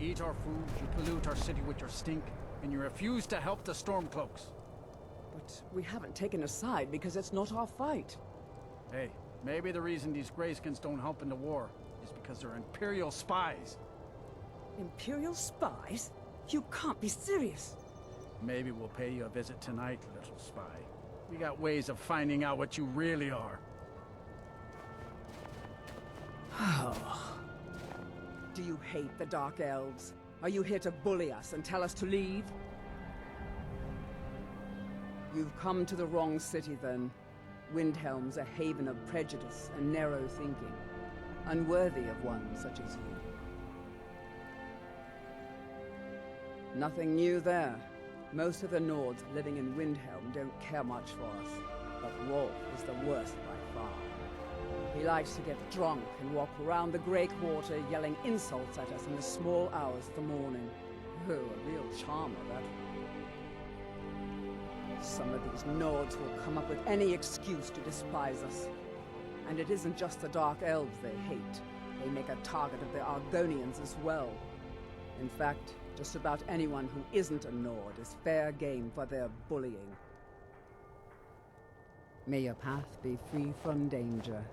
eat our food, you pollute our city with your stink, and you refuse to help the Stormcloaks. But we haven't taken a side because it's not our fight. Hey, maybe the reason these Greyskins don't help in the war is because they're Imperial spies. Imperial spies? You can't be serious. Maybe we'll pay you a visit tonight, little spy. We got ways of finding out what you really are. Do you hate the Dark Elves? Are you here to bully us and tell us to leave? You've come to the wrong city, then. Windhelm's a haven of prejudice and narrow thinking, unworthy of one such as you. Nothing new there. Most of the Nords living in Windhelm don't care much for us, but Rolf is the worst by far. He likes to get drunk and walk around the Grey Quarter yelling insults at us in the small hours of the morning. Oh, a real charmer, that. Some of these Nords will come up with any excuse to despise us. And it isn't just the Dark Elves they hate. They make a target of the Argonians as well. In fact, just about anyone who isn't a Nord is fair game for their bullying. May your path be free from danger.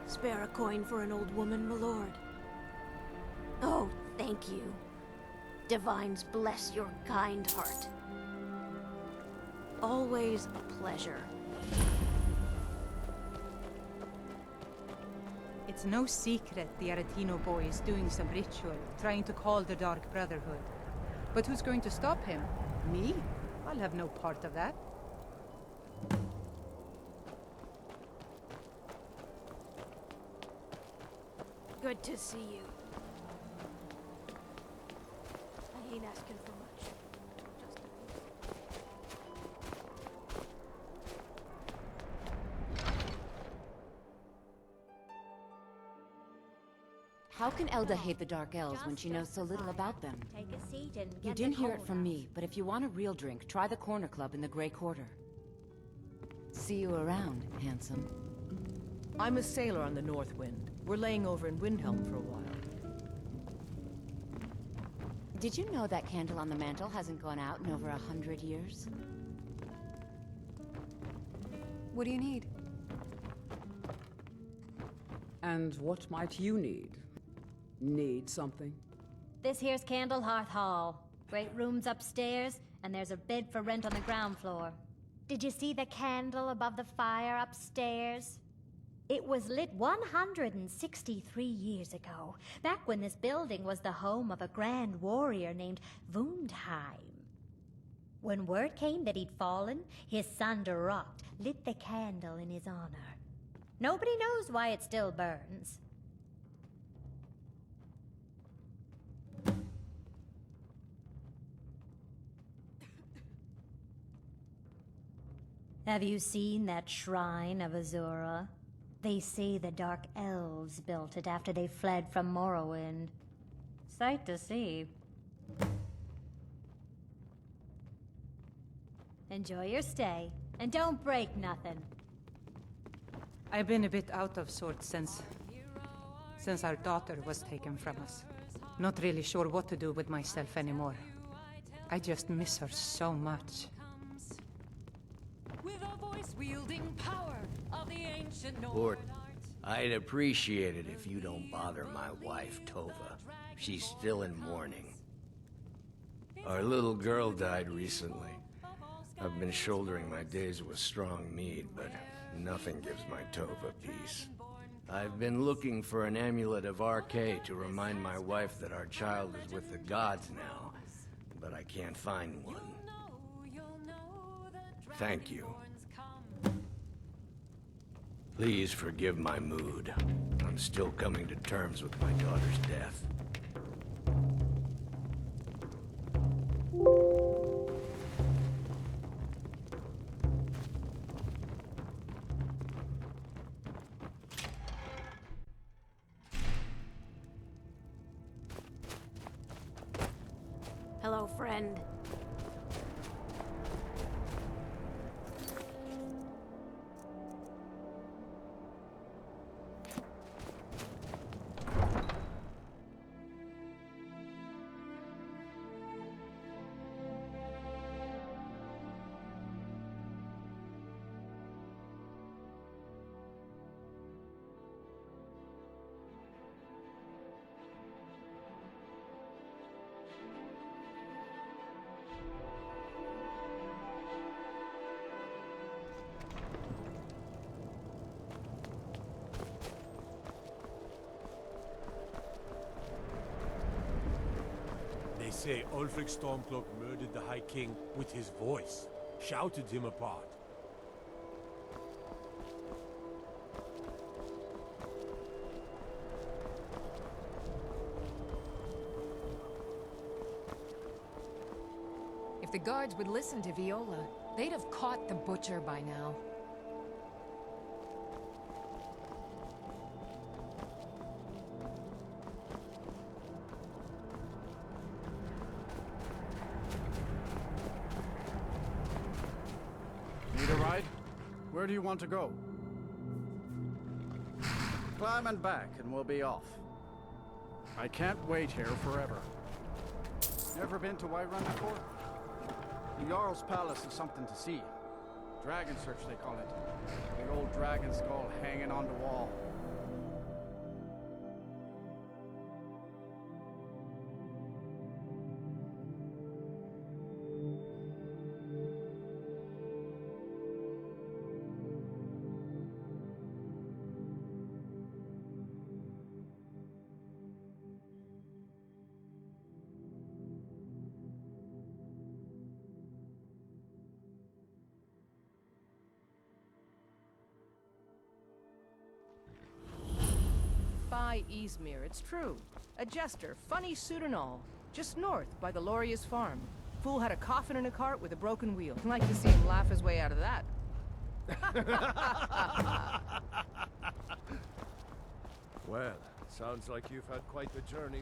Spare a coin for an old woman, my lord. Oh, thank you. Divines bless your kind heart. Always a pleasure. It's no secret the Aretino boy is doing some ritual, trying to call the Dark Brotherhood. But who's going to stop him? Me? I'll have no part of that. Good to see you. I ain't asking for much. Just How can Elda hate the Dark Elves when she knows so little about them? Take a seat and You didn't hear it from me, but if you want a real drink, try the Corner Club in the Grey Quarter. See you around, handsome. I'm a sailor on the North Wind. We're laying over in Windhelm for a while. Did you know that candle on the mantle hasn't gone out in over 100 years? What do you need? And what might you need? Need something? This here's Candlehearth Hall. Great rooms upstairs, and there's a bed for rent on the ground floor. Did you see the candle above the fire upstairs? It was lit 163 years ago, back when this building was the home of a grand warrior named Wundheim. When word came that he'd fallen, his son Durot lit the candle in his honor. Nobody knows why it still burns. Have you seen that shrine of Azura? They say the Dark Elves built it after they fled from Morrowind. Sight to see. Enjoy your stay, and don't break nothing. I've been a bit out of sorts since our daughter was taken from us. Not really sure what to do with myself anymore. I just miss her so much. With a voice-wielding power of the ancient Lord, Nord I'd appreciate it if you don't bother my wife, Tova. She's still in mourning. Our little girl died recently. I've been shouldering my days with strong mead, but nothing gives my Tova peace. I've been looking for an amulet of RK to remind my wife that our child is with the gods now. but I can't find one. Thank you. Please forgive my mood. I'm still coming to terms with my daughter's death. Hello, friend. They say Ulfric Stormcloak murdered the High King with his voice, shouted him apart. If the guards would listen to Viola, they'd have caught the butcher by now. Need a ride? Where do you want to go? Climb and back, and we'll be off. I can't wait here forever. Never been to Whiterun before? The Jarl's Palace is something to see. Dragon Search, they call it. The old dragon skull hanging on the wall. By Izmir, it's true. A jester, funny suit and all. Just north, by the Loria's farm. Fool had a coffin in a cart with a broken wheel. I'd like to see him laugh his way out of that. Well, sounds like you've had quite the journey.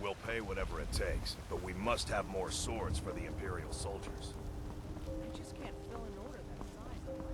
We'll pay whatever it takes, but we must have more swords for the Imperial soldiers. I just can't fill an order that size on my own.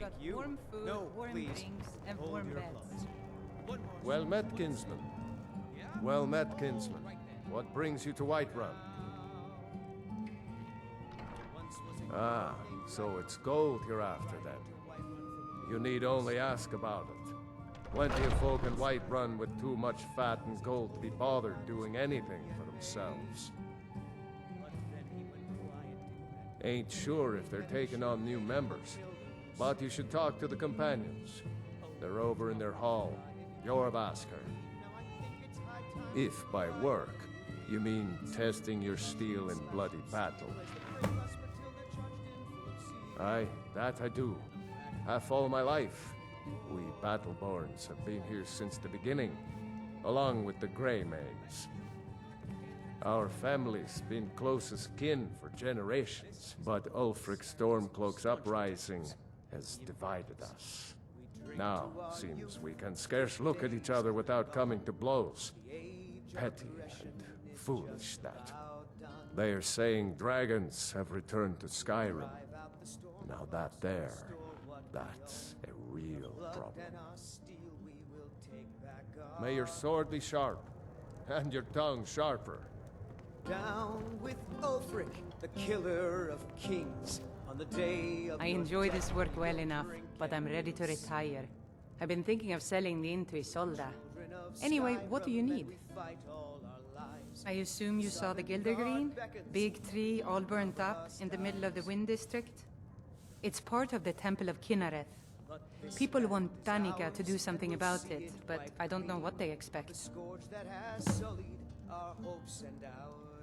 got warm food, warm drinks, and warm beds. Well met, kinsman. Well met, kinsman. What brings you to Whiterun? Ah, so it's gold you're after then. You need only ask about it. Plenty of folk in Whiterun with too much fat and gold to be bothered doing anything for themselves. Ain't sure if they're taking on new members, but you should talk to the companions. They're over in their hall, Jorvaskr. If by work, you mean testing your steel in bloody battle. Aye, that I do. Half all my life. We Battleborns have been here since the beginning, along with the Greymanes. Our family's been closest kin for generations, but Ulfric Stormcloak's uprising has divided us. Now, seems we can scarce look at each other without coming to blows. Petty and foolish, that. They are saying dragons have returned to Skyrim. Now that's a real problem. May your sword be sharp, and your tongue sharper. Down with Ulfric, the killer of kings, on the day of I enjoy this work well enough, but I'm ready to retire. I've been thinking of selling the into Isolda. Anyway, what do you need? I assume you saw the Gildergreen? Big tree, all burnt up, in the middle of the Wind District? It's part of the Temple of Kinnareth. People want Danica to do something about it, but I don't know what they expect.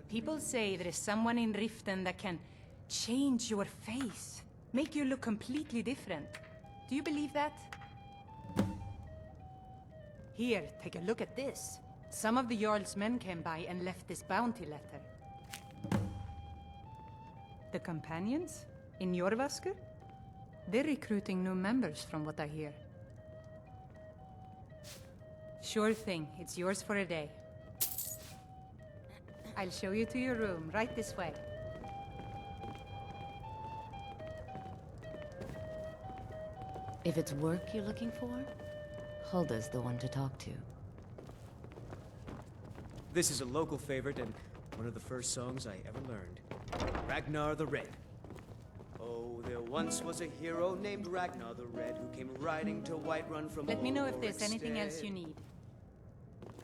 People say there is someone in Riften that can change your face, make you look completely different. Do you believe that? Here, take a look at this. Some of the Jarl's men came by and left this bounty letter. The companions? In Jorvaskr? They're recruiting new members from what I hear. Sure thing, it's yours for a day. I'll show you to your room, right this way. If it's work you're looking for, Hulda's the one to talk to. This is a local favorite and one of the first songs I ever learned. Ragnar the Red. Oh, there once was a hero named Ragnar the Red who came riding to Whiterun from Let me know if there's anything else you need.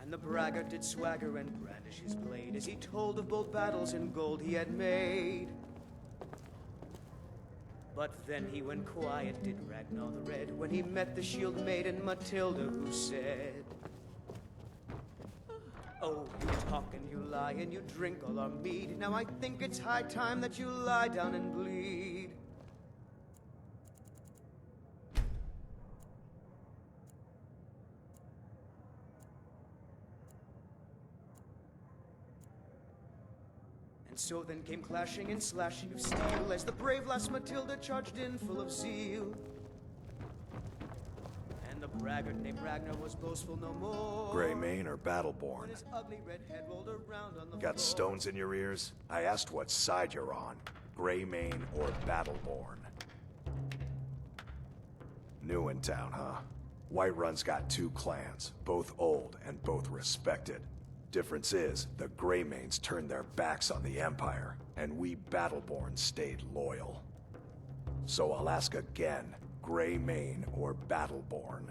And the braggart did swagger and brandish his blade as he told of bold battles and gold he had made. But then he went quiet, did Ragnar the Red, when he met the shield maiden Matilda, who said, "Oh, you talk and you lie and you drink all our mead. Now I think it's high time that you lie down and bleed." And so then came clashing and slashing of steel as the brave lass Matilda charged in full of zeal. And the braggart named Ragnar was boastful no more. Greymane or Battleborn? His ugly red head rolled around on the Got floor. stones in your ears? I asked what side you're on. Greymane or Battleborn? New in town, huh? Whiterun's got two clans, both old and both respected. Difference is, the Greymanes turned their backs on the Empire, and we Battleborn stayed loyal. So I'll ask again, Greymane or Battleborn?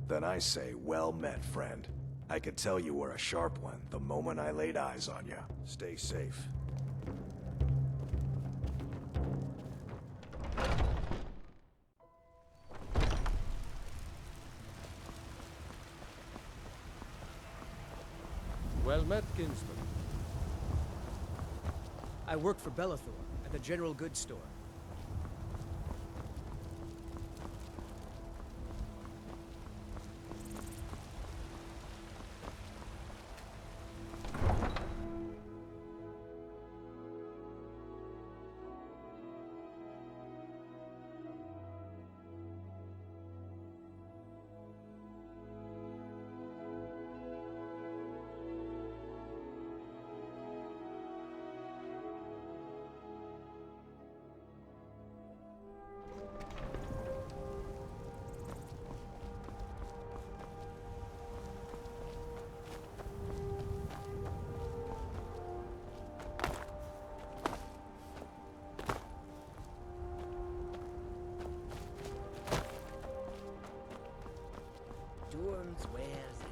Then I say, well met, friend. I could tell you were a sharp one the moment I laid eyes on you. Stay safe. Well met, kinsman. I work for Bellathor at the General Goods Store. storms wears